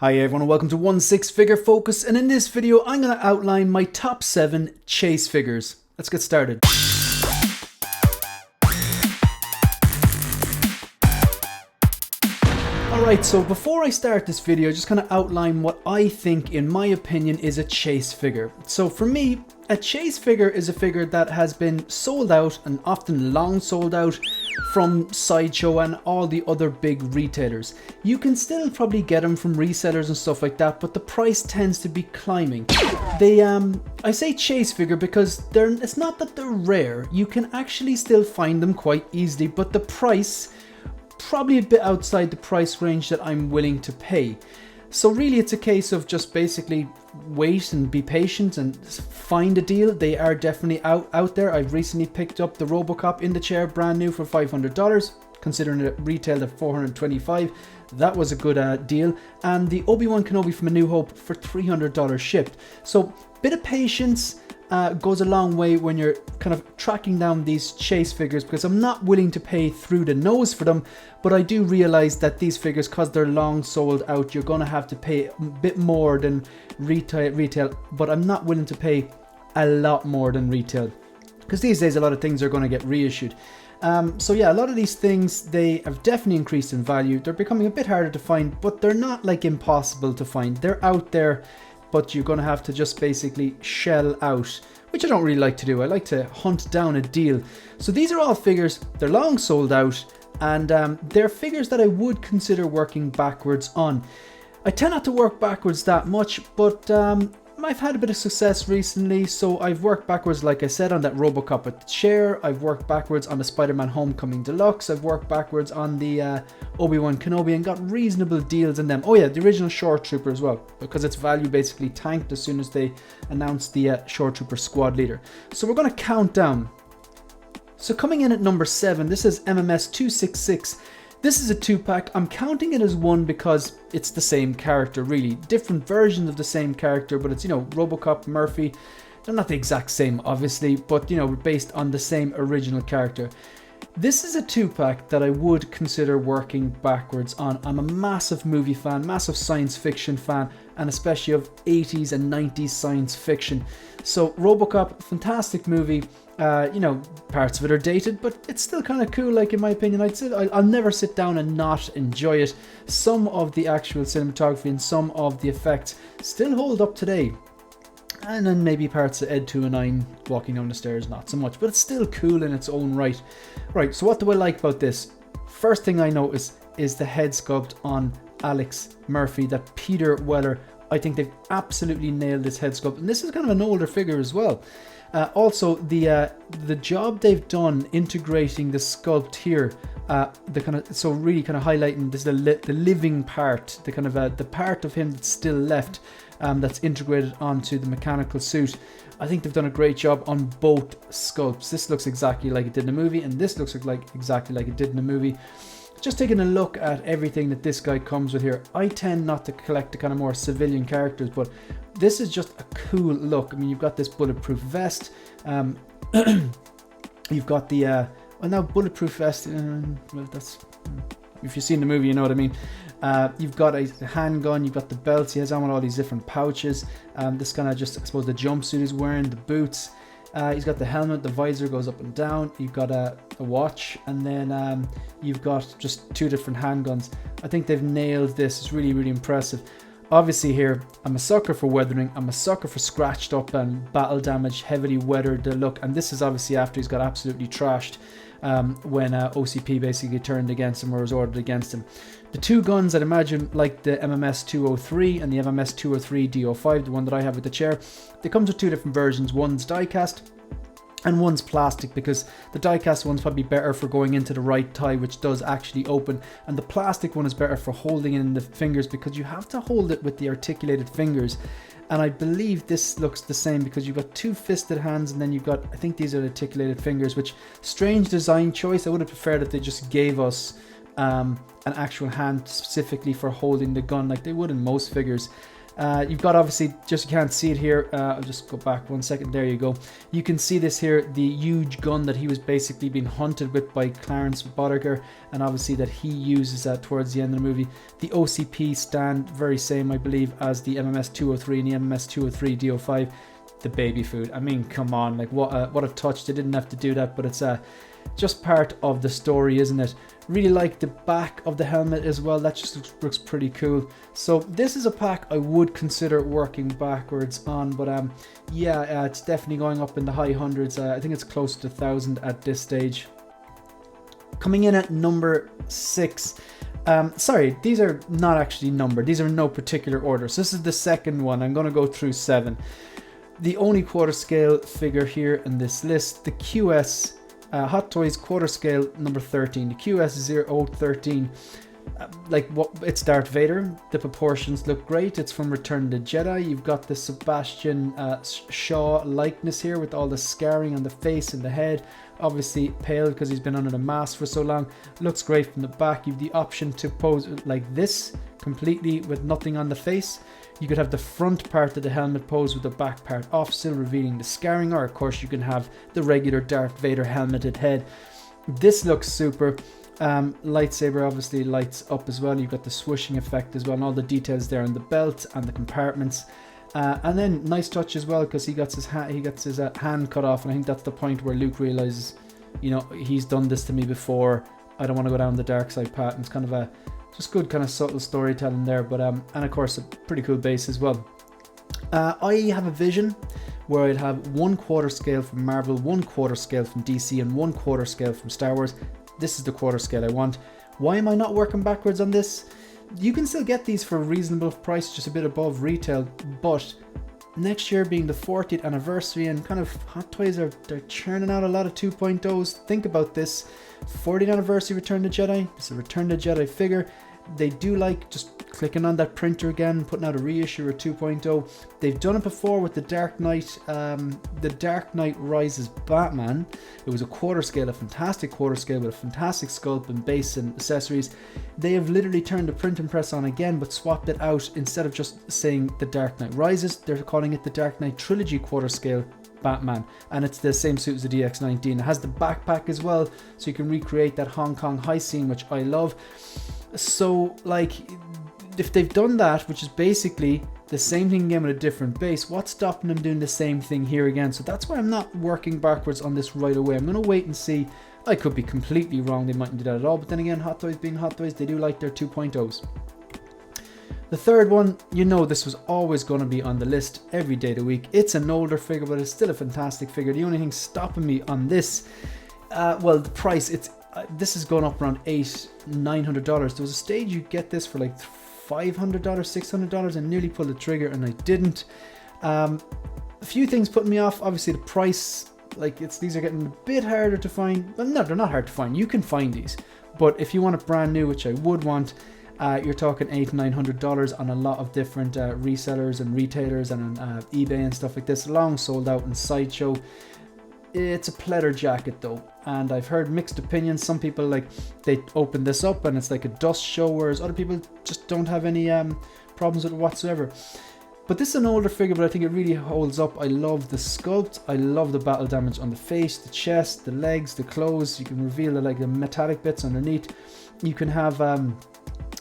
Hi everyone and welcome to 1/6 Figure Focus, and in this video I'm going to outline my top 7 chase figures. Let's get started. Alright, so before I start this video, just kind of outline what I think, in my opinion, is a chase figure. So for me, a chase figure is a figure that has been sold out, and often long sold out, from Sideshow and all the other big retailers. You can still probably get them from resellers and stuff like that, but the price tends to be climbing. I say chase figure because it's not that they're rare. You can actually still find them quite easily, but the price probably a bit outside the price range that I'm willing to pay. So really it's a case of just basically wait and be patient and find a deal. They are definitely out there. I've recently picked up the Robocop in the chair brand new for $500, considering it retailed at $425. That was a good deal. And the Obi-Wan Kenobi from A New Hope for $300 shipped. So bit of patience goes a long way when you're kind of tracking down these chase figures, because I'm not willing to pay through the nose for them, but I do realize that these figures, because they're long sold out, you're going to have to pay a bit more than retail, but I'm not willing to pay a lot more than retail, because these days a lot of things are going to get reissued. So yeah, a lot of these things, they have definitely increased in value. They're becoming a bit harder to find, but they're not like impossible to find. They're out there, but you're going to have to just basically shell out, which I don't really like to do. I like to hunt down a deal. So these are all figures, they're long sold out, and they're figures that I would consider working backwards on. I tend not to work backwards that much, but I've had a bit of success recently. So I've worked backwards, like I said, on that Robocop at the chair. I've worked backwards on the Spider-Man Homecoming Deluxe. I've worked backwards on the Obi-Wan Kenobi and got reasonable deals in them. Oh yeah, the original Short Trooper as well, because its value basically tanked as soon as they announced the Short Trooper squad leader. So we're going to count down. So coming in at number 7, this is MMS 266. This is a 2-pack. I'm counting it as one because it's the same character, really. Different versions of the same character, but it's, Robocop, Murphy. They're not the exact same, obviously, but, based on the same original character. This is a 2-pack that I would consider working backwards on. I'm a massive movie fan, massive science fiction fan, and especially of 80s and 90s science fiction. So Robocop, fantastic movie. Parts of it are dated, but it's still kind of cool, like, in my opinion. I'll never sit down and not enjoy it. Some of the actual cinematography and some of the effects still hold up today. And then maybe parts of Ed 2 and 9 walking down the stairs, not so much, but it's still cool in its own right. Right, so what do I like about this? First thing I notice is the head sculpt on Alex Murphy, that Peter Weller. I think they've absolutely nailed this head sculpt, and this is kind of an older figure as well. Also, the job they've done integrating the sculpt here, really kind of highlighting this the living part, the kind of the part of him that's still left, that's integrated onto the mechanical suit. I think they've done a great job on both sculpts. This looks exactly like it did in the movie, and this looks exactly like it did in the movie. Just taking a look at everything that this guy comes with here, I tend not to collect the kind of more civilian characters, but this is just a cool look. I mean, you've got this bulletproof vest. You've got the now bulletproof vest. That's, if you've seen the movie, you know what I mean. You've got a handgun. You've got the belts. He has on with all these different pouches. This kind of just, I suppose, the jumpsuit he's wearing, the boots. He's got the helmet, the visor goes up and down. You've got a watch, and then you've got just 2 different handguns. I think they've nailed this. It's really, really impressive. Obviously here, I'm a sucker for weathering. I'm a sucker for scratched up and battle damage, heavily weathered look. And this is obviously after he's got absolutely trashed when OCP basically turned against him or was ordered against him. The 2 guns, I'd imagine, like the MMS 203 and the MMS 203 DO5, the one that I have with the chair, they come with 2 different versions. One's die-cast and one's plastic, because the die-cast one's probably better for going into the right tie, which does actually open, and the plastic one is better for holding in the fingers, because you have to hold it with the articulated fingers. And I believe this looks the same, because you've got 2 fisted hands, and then you've got, I think these are articulated fingers, which, strange design choice. I would have preferred if they just gave us an actual hand specifically for holding the gun, like they would in most figures. You've got, obviously, just you can't see it here. I'll just go back 1 second. There you go. You can see this here, the huge gun that he was basically being hunted with by Clarence Boddicker, and obviously that he uses that towards the end of the movie. The OCP stand, very same, I believe, as the MMS 203 and the MMS 203 DO5. The baby food. I mean, come on, like what a touch. They didn't have to do that, but it's just part of the story, isn't it? Really like the back of the helmet as well. That just looks pretty cool. So this is a pack I would consider working backwards on, but yeah, it's definitely going up in the high hundreds. I think it's close to 1,000 at this stage. Coming in at number 6. Sorry, these are not actually numbered. These are in no particular order. So this is the second one. I'm going to go through 7. The only quarter scale figure here in this list, the QS Hot Toys quarter scale number 13, the QS013. It's Darth Vader. The proportions look great. It's from Return of the Jedi. You've got the Sebastian Shaw likeness here with all the scarring on the face and the head. Obviously pale because he's been under the mask for so long. Looks great from the back. You've the option to pose like this, completely with nothing on the face. You could have the front part of the helmet pose with the back part off, still revealing the scarring, or of course you can have the regular Darth Vader helmeted head. This looks super. Lightsaber obviously lights up as well. You've got the swooshing effect as well, and all the details there on the belt and the compartments. And then nice touch as well, because he gets his hand cut off, and I think that's the point where Luke realizes, you know, he's done this to me before. I don't want to go down the dark side path. And it's kind of a just good kind of subtle storytelling there, but and of course a pretty cool base as well. I have a vision where I'd have 1/4 scale from Marvel, 1/4 scale from DC, and 1/4 scale from Star Wars. This is the quarter scale I want. Why am I not working backwards on this? You can still get these for a reasonable price, just a bit above retail, but next year being the 40th anniversary and kind of Hot Toys they're churning out a lot of 2.0s. Think about this. 40th anniversary Return to Jedi. It's a Return to Jedi figure. They do like just clicking on that printer again, putting out a reissue or 2.0. They've done it before with the Dark Knight Rises Batman. It was a quarter scale, a fantastic quarter scale with a fantastic sculpt and base and accessories. They have literally turned the printing press on again, but swapped it out. Instead of just saying the Dark Knight Rises, they're calling it the Dark Knight Trilogy quarter scale Batman, and it's the same suit as the DX-19. It has the backpack as well, so you can recreate that Hong Kong high scene, which I love. So like, if they've done that, which is basically the same thing again with a different base, what's stopping them doing the same thing here again? So that's why I'm not working backwards on this right away. I'm going to wait and see. I could be completely wrong, they mightn't do that at all, but then again, Hot Toys being Hot Toys, they do like their 2.0s. The third one, you know, this was always going to be on the list every day of the week. It's an older figure, but it's still a fantastic figure. The only thing stopping me on this, well, the price, this is going up around $900. There was a stage you get this for like $500, $600, and nearly pulled the trigger, and I didn't. A few things putting me off. Obviously the price, like these are getting a bit harder to find. Well, no, they're not hard to find. You can find these, but if you want it brand new, which I would want, you're talking $800-900 on a lot of different resellers and retailers and on eBay and stuff like this. Long sold out in Sideshow. It's a pleather jacket though, and I've heard mixed opinions. Some people like they open this up and it's like a dust show, whereas other people just don't have any problems with it whatsoever. But this is an older figure, but I think it really holds up. I love the sculpt. I love the battle damage on the face, the chest, the legs, the clothes. You can reveal the metallic bits underneath. You can have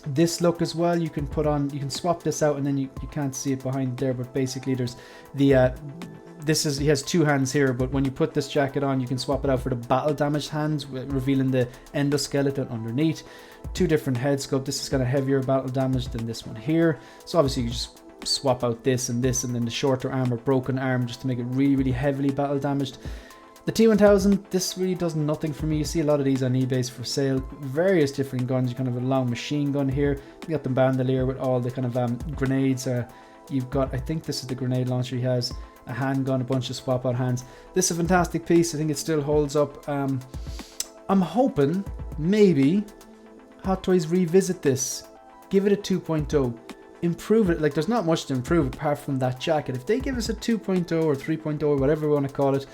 this look as well. You can put on, you can swap this out, and then you can't see it behind there, but basically there's the he has two hands here, but when you put this jacket on, you can swap it out for the battle damaged hands, revealing the endoskeleton underneath. Two different head sculpt. This is got a heavier battle damage than this one here, so obviously you just swap out this, and then the shorter arm or broken arm just to make it really, really heavily battle damaged. The T1000, this really does nothing for me. You see a lot of these on eBay for sale. Various different guns. You kind of have a long machine gun here. You got the bandolier with all the kind of grenades. You've got, I think this is the grenade launcher he has. A handgun, a bunch of swap out hands. This is a fantastic piece. I think it still holds up. I'm hoping maybe Hot Toys revisit this. Give it a 2.0. Improve it. Like, there's not much to improve apart from that jacket. If they give us a 2.0 or 3.0 or whatever we want to call it,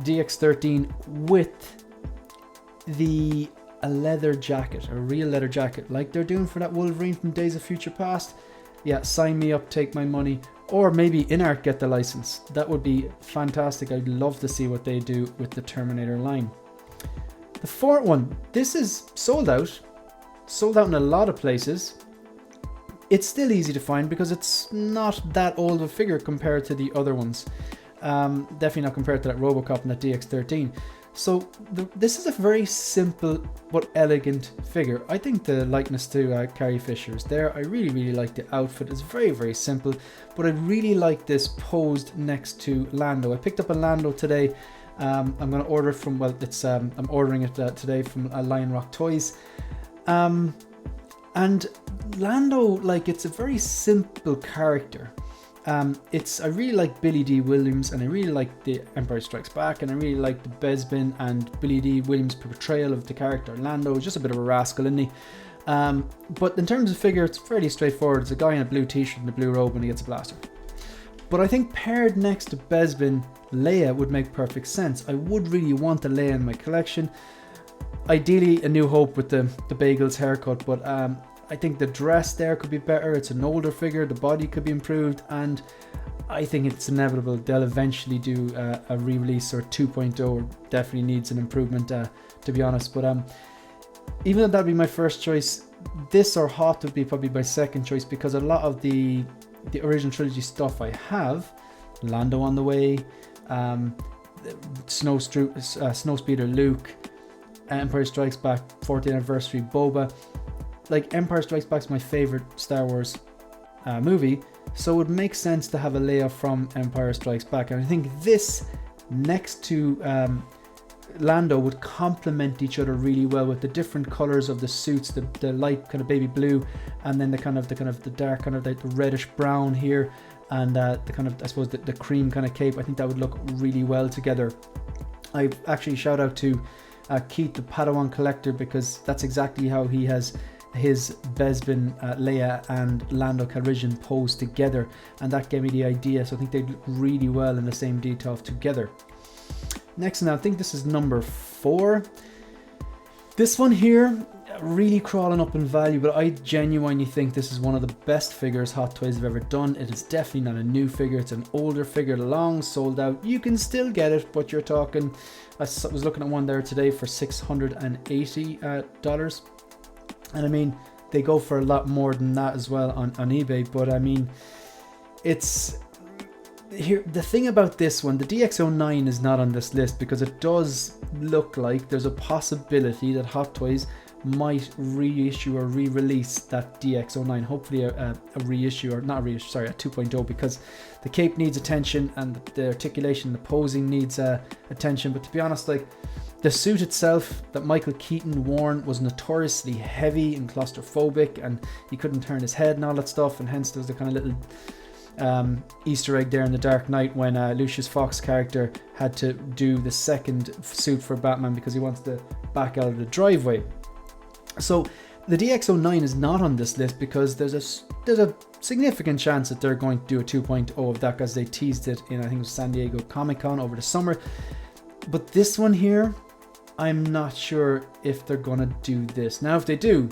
DX13 with a leather jacket, a real leather jacket, like they're doing for that Wolverine from Days of Future Past, yeah, sign me up, take my money. Or maybe InArt get the license. That would be fantastic. I'd love to see what they do with the Terminator line. The fourth one, this is sold out in a lot of places. It's still easy to find because it's not that old a figure compared to the other ones. Definitely not compared to that Robocop and that DX13. So this is a very simple but elegant figure. I think the likeness to Carrie Fisher is there. I really like the outfit. It's very, very simple, but I really like this posed next to Lando. I picked up a Lando today. I'm going to order it from, well, it's I'm ordering it today from Lion Rock Toys. And Lando, like, it's a very simple character. I really like Billy D. Williams, and I really like the Empire Strikes Back, and I really like the Bespin and Billy D. Williams' portrayal of the character. Lando is just a bit of a rascal, isn't he? But in terms of figure, it's fairly straightforward. It's a guy in a blue t-shirt and a blue robe, and he gets a blaster. But I think paired next to Bespin, Leia would make perfect sense. I would really want a Leia in my collection. Ideally, A New Hope with the bagels haircut, but I think the dress there could be better. It's an older figure, the body could be improved, and I think it's inevitable they'll eventually do a re-release or 2.0, or definitely needs an improvement, to be honest. But even though that'd be my first choice, this or Hot would be probably my second choice, because a lot of the original trilogy stuff I have, Lando on the way, Snowspeeder Luke, Empire Strikes Back 40th anniversary Boba. Like, Empire Strikes Back is my favorite Star Wars movie, so it would make sense to have a Leia from Empire Strikes Back. And I think this next to Lando would complement each other really well, with the different colors of the suits, the light kind of baby blue, and then the dark kind of the reddish brown here, and the kind of, I suppose, the cream kind of cape. I think that would look really well together. I actually shout out to Keith, the Padawan collector, because that's exactly how he has his Bespin, Leia and Lando Calrissian posed together, and that gave me the idea. So I think they look really well in the same detail together. Next one, I think this is number 4. This one here, really crawling up in value, but I genuinely think this is one of the best figures Hot Toys have ever done. It is definitely not a new figure, it's an older figure, long sold out. You can still get it, but you're talking, I was looking at one there today for $680. And I mean, they go for a lot more than that as well on eBay. But I mean, it's here. The thing about this one, the DX09 is not on this list because it does look like there's a possibility that Hot Toys might reissue or re-release that DX09. Hopefully a reissue, or not a reissue, sorry, a 2.0, because the cape needs attention and the articulation, the posing needs attention. But to be honest, like, the suit itself that Michael Keaton worn was notoriously heavy and claustrophobic, and he couldn't turn his head and all that stuff, and hence there was the kind of little Easter egg there in The Dark Knight when Lucius Fox character had to do the second suit for Batman because he wants to back out of the driveway. So the DX09 is not on this list because there's a significant chance that they're going to do a 2.0 of that, because they teased it in, I think it was San Diego Comic-Con over the summer. But this one here, I'm not sure if they're gonna do this. Now, if they do,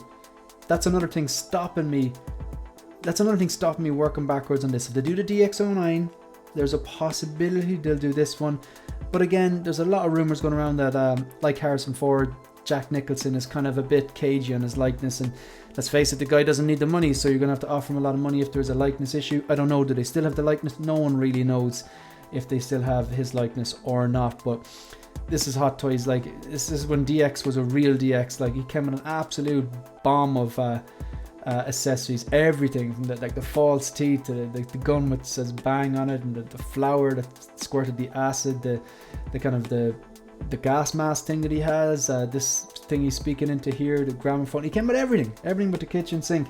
that's another thing stopping me. That's another thing stopping me working backwards on this. If they do the DX09, there's a possibility they'll do this one. But again, there's a lot of rumors going around that, like Harrison Ford, Jack Nicholson is kind of a bit cagey on his likeness. And let's face it, the guy doesn't need the money, so you're gonna have to offer him a lot of money if there's a likeness issue. I don't know. Do they still have the likeness? No one really knows if they still have his likeness or not. But this is Hot Toys. Like, this is when DX was a real DX. Like, he came with an absolute bomb of accessories, everything from the false teeth to the gun which says bang on it, and the flower that squirted the acid, the kind of the gas mask thing that he has, this thing he's speaking into here, the gramophone. He came with everything but the kitchen sink.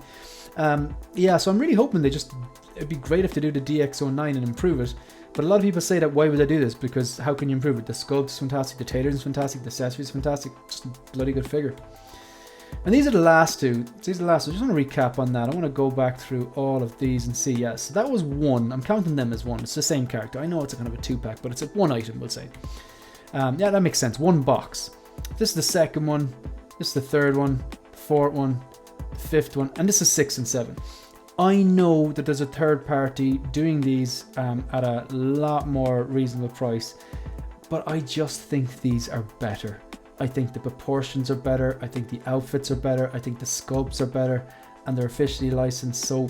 Yeah, so I'm really hoping it'd be great if they do the DX09 and improve it. But a lot of people say that, why would I do this? Because how can you improve it? The sculpt's fantastic, the tailoring is fantastic, the accessories fantastic, just a bloody good figure. And these are the last two. I just want to recap on that. I want to go back through all of these and see. Yeah, so that was one. I'm counting them as one. It's the same character. I know it's a kind of a 2-pack, but it's a one item, we'll say. Yeah, that makes sense. One box. This is the second one. This is the third one. The fourth one. The fifth one. And this is 6 and 7. I know that there's a third party doing these at a lot more reasonable price, but I just think these are better. I think the proportions are better, I think the outfits are better, I think the sculpts are better, and they're officially licensed. So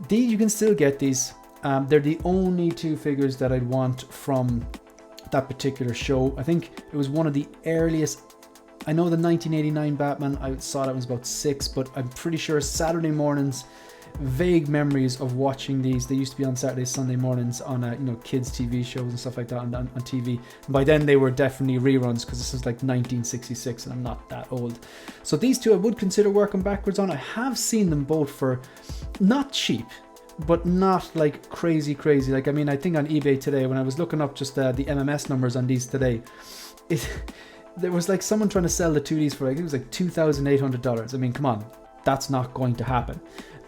these, you can still get these. They're the only two figures that I'd want from that particular show. I think it was one of the earliest. I know the 1989 Batman, I saw that was about 6, but I'm pretty sure Saturday mornings, vague memories of watching these. They used to be on Saturday, Sunday mornings on kids TV shows and stuff like that on TV. And by then they were definitely reruns, because this was like 1966 and I'm not that old. So these two I would consider working backwards on. I have seen them both for not cheap, but not like crazy. Like, I mean, I think on eBay today, when I was looking up just the MMS numbers on these today, there was like someone trying to sell the 2Ds for, like, it was like $2,800. I mean, come on, that's not going to happen.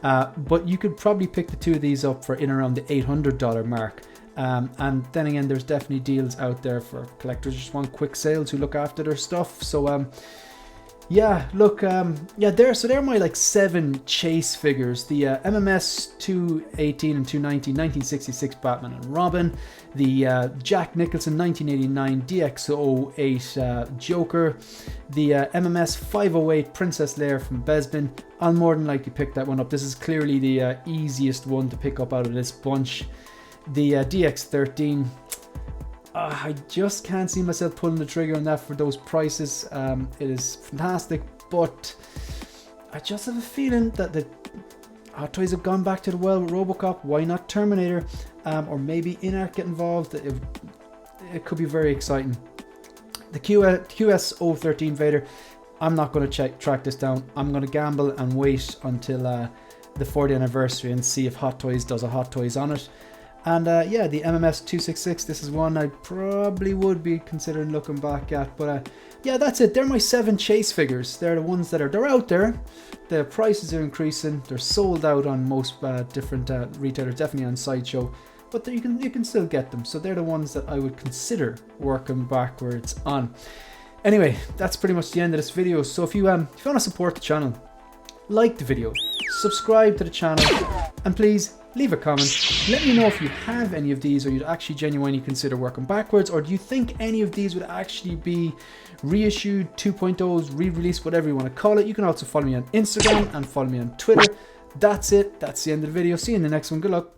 But you could probably pick the two of these up for in around the $800 mark. And then again, there's definitely deals out there for collectors who just want quick sales, who look after their stuff. So yeah, look, they're my like 7 chase figures. The MMS 218 and 219 1966 Batman and Robin, the Jack Nicholson 1989 DX08 Joker, the MMS 508 Princess Leia from Bespin. I'll more than likely pick that one up. This is clearly the easiest one to pick up out of this bunch. The DX13, I just can't see myself pulling the trigger on that for those prices. It is fantastic, but I just have a feeling that the Hot Toys have gone back to the well with Robocop. Why not Terminator? Or maybe Inart get involved. It could be very exciting. The QS013 Vader, I'm not going to track this down. I'm going to gamble and wait until the 40th anniversary and see if Hot Toys does a Hot Toys on it. And yeah, the MMS 266, this is one I probably would be considering looking back at. But yeah, that's it. They're my 7 chase figures. They're the ones that they're out there. The prices are increasing. They're sold out on most different retailers, definitely on Sideshow. But you can still get them. So they're the ones that I would consider working backwards on. Anyway, that's pretty much the end of this video. So if you want to support the channel, like the video, subscribe to the channel, and please leave a comment. Let me know if you have any of these, or you'd actually genuinely consider working backwards, or do you think any of these would actually be reissued, 2.0s, re-released, whatever you want to call it. You can also follow me on Instagram and follow me on Twitter. That's it. That's the end of the video. See you in the next one. Good luck.